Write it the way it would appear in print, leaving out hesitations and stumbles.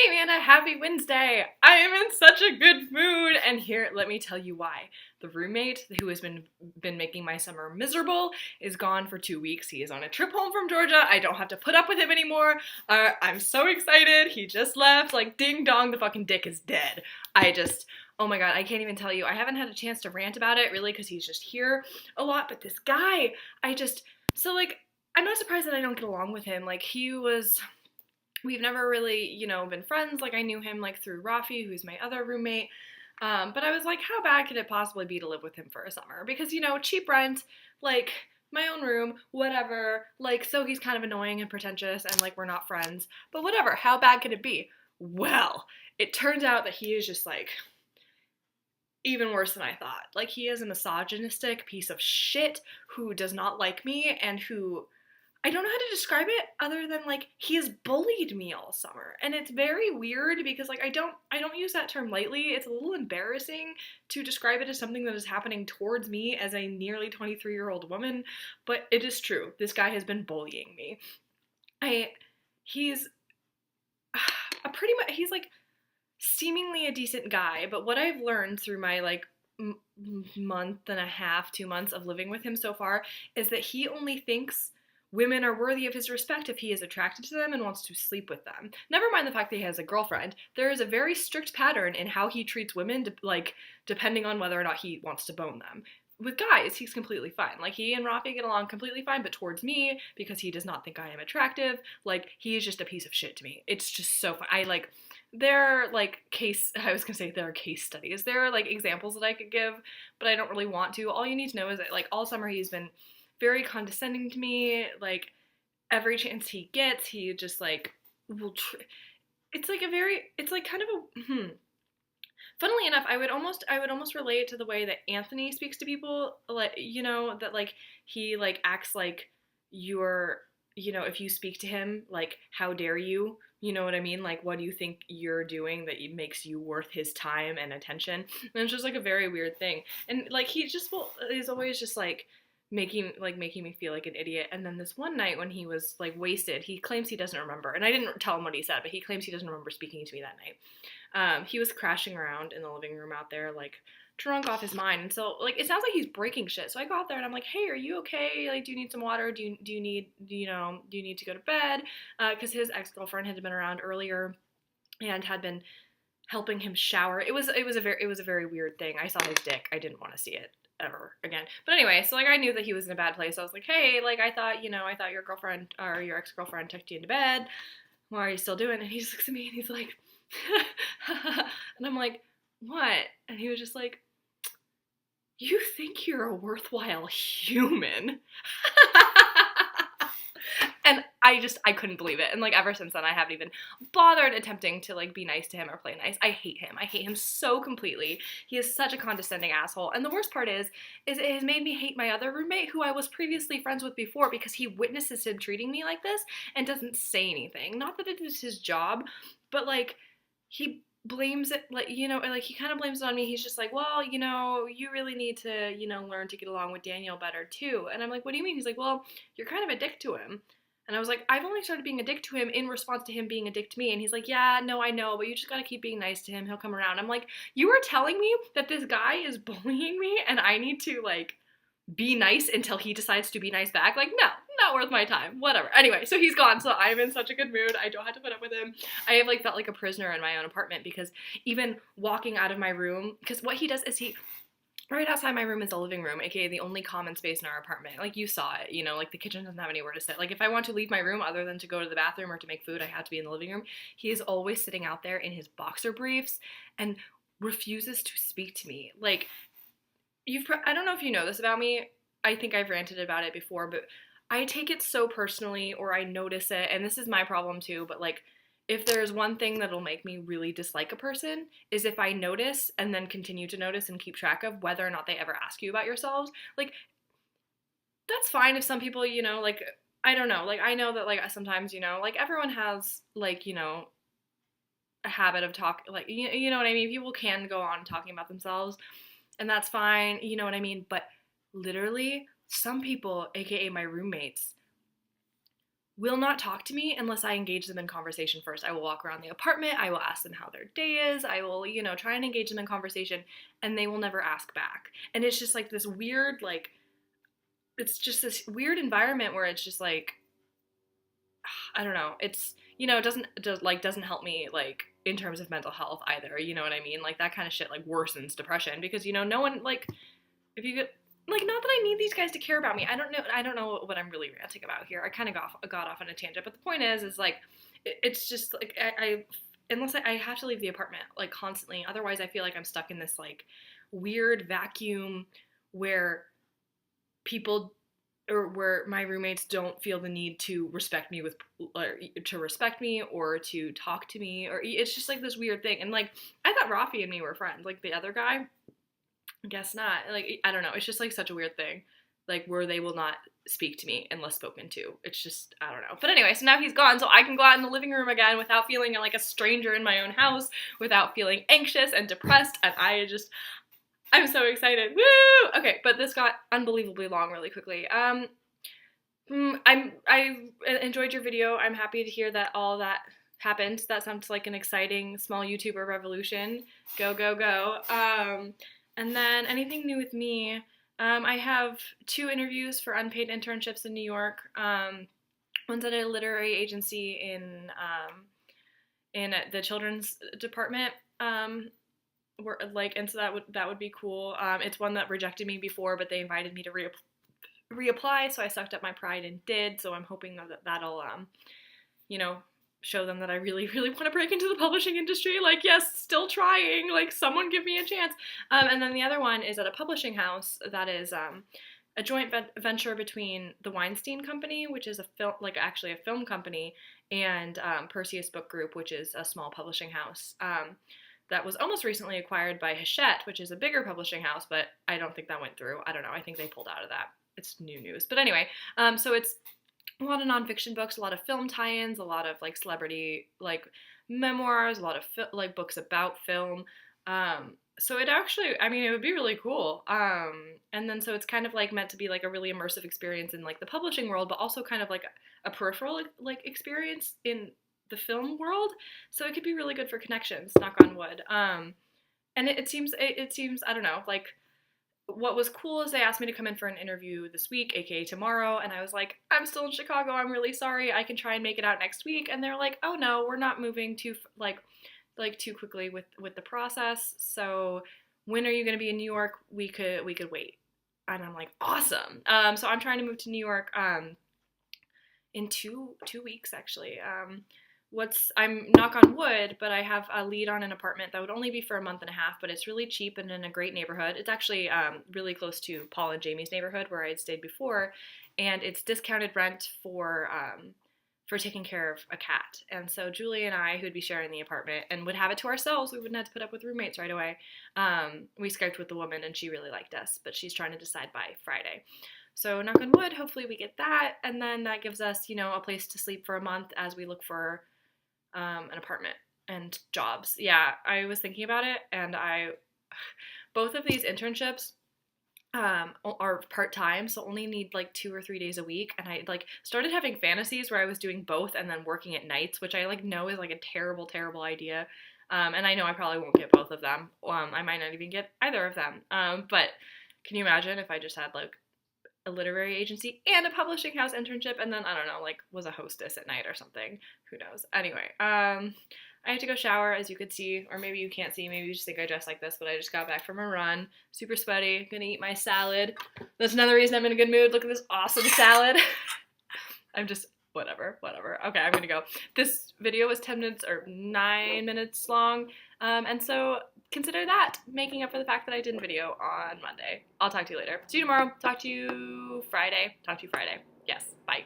Hey Amanda, happy Wednesday! I am in such a good mood, and here, let me tell you why. The roommate who has been making my summer miserable is gone for 2 weeks. He is on a trip home from Georgia. I don't have to put up with him anymore. I'm so excited. He just left. Like, ding dong, the fucking dick is dead. Oh my god, I can't even tell you. I haven't had a chance to rant about it, really, because he's just here a lot, but this guy, I'm not surprised that I don't get along with him. We've never really, been friends. Like, I knew him, like, through Rafi, who's my other roommate. But I was like, how bad could it possibly be to live with him for a summer? Because, cheap rent, like, my own room, whatever. Like, so he's kind of annoying and pretentious, and, like, we're not friends. But whatever, how bad could it be? Well, it turns out that he is just, like, even worse than I thought. Like, he is a misogynistic piece of shit who does not like me and who, I don't know how to describe it other than, like, he has bullied me all summer. And it's very weird because, like, I don't use that term lightly. It's a little embarrassing to describe it as something that is happening towards me as a nearly 23-year-old woman, but it is true. This guy has been bullying me. He's he's like seemingly a decent guy, but what I've learned through my, like, month and a half, 2 months of living with him so far is that he only thinks women are worthy of his respect if he is attracted to them and wants to sleep with them. Never mind the fact that he has a girlfriend. There is a very strict pattern in how he treats women, depending on whether or not he wants to bone them. With guys, he's completely fine. Like, he and Rafi get along completely fine, but towards me, because he does not think I am attractive, like, he is just a piece of shit to me. It's just so fun. There are case studies. There are, like, examples that I could give, but I don't really want to. All you need to know is that, like, all summer he's been very condescending to me. Like, every chance he gets, he just, like, it's like kind of a, funnily enough, I would almost relate it to the way that Anthony speaks to people, like, that, like, he, like, acts like you're, if you speak to him, like, how dare you? You know what I mean? Like, what do you think you're doing that makes you worth his time and attention? And it's just, like, a very weird thing. And, like, he just is always just, like, making me feel like an idiot. And then this one night when he was, like, wasted, he claims he doesn't remember. And I didn't tell him what he said, but he claims he doesn't remember speaking to me that night. He was crashing around in the living room out there, like, drunk off his mind. And so, like, it sounds like he's breaking shit. So I go out there and I'm like, hey, are you okay? Like, do you need some water? Do you need to go to bed? Because his ex-girlfriend had been around earlier and had been helping him shower. It was a very weird thing. I saw his dick. I didn't want to see it ever again. But anyway, so, like, I knew that he was in a bad place. So I was like, hey, like, I thought your girlfriend or your ex-girlfriend tucked you into bed. What are you still doing? And he just looks at me and he's like, and I'm like, what? And he was just like, you think you're a worthwhile human? And I couldn't believe it. And, like, ever since then, I haven't even bothered attempting to, like, be nice to him or play nice. I hate him. I hate him so completely. He is such a condescending asshole. And the worst part is it has made me hate my other roommate, who I was previously friends with before, because he witnesses him treating me like this and doesn't say anything. Not that it is his job, but, like, he blames it, like, he kind of blames it on me. He's just like, well, you really need to, learn to get along with Daniel better too. And I'm like, what do you mean? He's like, well, you're kind of a dick to him. And I was like, I've only started being a dick to him in response to him being a dick to me. And he's like, yeah, no, I know, but you just gotta keep being nice to him. He'll come around. I'm like, you are telling me that this guy is bullying me and I need to, like, be nice until he decides to be nice back? Like, no, not worth my time. Whatever. Anyway, so he's gone, so I'm in such a good mood. I don't have to put up with him. I have, like, felt like a prisoner in my own apartment, because even walking out of my room, because what he does is right outside my room is the living room, aka the only common space in our apartment. Like, you saw it, like, the kitchen doesn't have anywhere to sit. Like, if I want to leave my room other than to go to the bathroom or to make food, I have to be in the living room. He is always sitting out there in his boxer briefs and refuses to speak to me. Like, I don't know if you know this about me. I think I've ranted about it before, but I take it so personally, or I notice it, and this is my problem too, but, like, if there's one thing that'll make me really dislike a person, is if I notice and then continue to notice and keep track of whether or not they ever ask you about yourselves. Like, that's fine if some people, like, I don't know, like, I know that, like, sometimes, like, everyone has, like, a habit of like, you know what I mean? People can go on talking about themselves, and that's fine, you know what I mean? But literally, some people, aka my roommates, will not talk to me unless I engage them in conversation first. I will walk around the apartment, I will ask them how their day is, I will, try and engage them in conversation, and they will never ask back. And it's just like this weird, like, it's just this weird environment where it's just like, I don't know, it's, doesn't help me, like, in terms of mental health either, you know what I mean? Like, that kind of shit, like, worsens depression, because, no one, like, if you get, like, not that I need these guys to care about me. I don't know what I'm really ranting about here. I kind of got off on a tangent, but the point is like, it's just like unless I have to leave the apartment like constantly. Otherwise, I feel like I'm stuck in this like weird vacuum where people or where my roommates don't feel the need to respect me or to talk to me, or it's just like this weird thing. And like, I thought Rafi and me were friends. Like the other guy, guess not. Like, I don't know. It's just like such a weird thing. Like, where they will not speak to me unless spoken to. It's just, I don't know. But anyway, so now he's gone, so I can go out in the living room again without feeling like a stranger in my own house, without feeling anxious and depressed, and I'm so excited. Woo! Okay, but this got unbelievably long really quickly. I enjoyed your video. I'm happy to hear that all that happened. That sounds like an exciting small YouTuber revolution. Go, go, go. And then anything new with me? I have 2 interviews for unpaid internships in New York. One's at a literary agency in the children's department. And so that would be cool. It's one that rejected me before, but they invited me to reapply, so I sucked up my pride and did. So I'm hoping that'll show them that I really, really want to break into the publishing industry. Like, yes, still trying. Like, someone give me a chance. And then the other one is at a publishing house that is a joint venture between the Weinstein Company, which is actually a film company, and Perseus Book Group, which is a small publishing house that was almost recently acquired by Hachette, which is a bigger publishing house, but I don't think that went through. I don't know. I think they pulled out of that. It's new news. But anyway, so it's a lot of nonfiction books, a lot of film tie-ins, a lot of like celebrity like memoirs, a lot of like books about film. So it actually, I mean, it would be really cool. And then so it's kind of like meant to be like a really immersive experience in like the publishing world, but also kind of like a peripheral like experience in the film world. So it could be really good for connections, knock on wood. And it seems I don't know, like, what was cool is they asked me to come in for an interview this week, aka tomorrow, and I was like, I'm still in Chicago, I'm really sorry, I can try and make it out next week. And they're like, oh no, we're not moving too too quickly with the process, so when are you going to be in New York? We could wait. And I'm like, awesome. So I'm trying to move to New York in two weeks actually. I'm knock on wood, but I have a lead on an apartment that would only be for a month and a half, but it's really cheap and in a great neighborhood. It's actually really close to Paul and Jamie's neighborhood where I had stayed before, and it's discounted rent for taking care of a cat. And so Julie and I, who would be sharing the apartment and would have it to ourselves, we wouldn't have to put up with roommates right away. We Skyped with the woman and she really liked us, but she's trying to decide by Friday. So knock on wood, hopefully we get that, and then that gives us, a place to sleep for a month as we look for an apartment and jobs. Yeah, I was thinking about it, and both of these internships are part-time, so only need like 2 or 3 days a week, and I like started having fantasies where I was doing both and then working at nights, which I like know is like a terrible idea, and I know I probably won't get both of them. I might not even get either of them, but can you imagine if I just had like a literary agency and a publishing house internship, and then I don't know, like was a hostess at night or something. Who knows? Anyway, I have to go shower, as you could see, or maybe you can't see, maybe you just think I dress like this, but I just got back from a run, super sweaty, gonna eat my salad. That's another reason I'm in a good mood. Look at this awesome salad. I'm just, whatever. Okay, I'm gonna go. This video was 10 minutes or 9 minutes long, and so consider that making up for the fact that I didn't video on Monday. I'll talk to you later. See you tomorrow. Talk to you Friday. Yes, bye.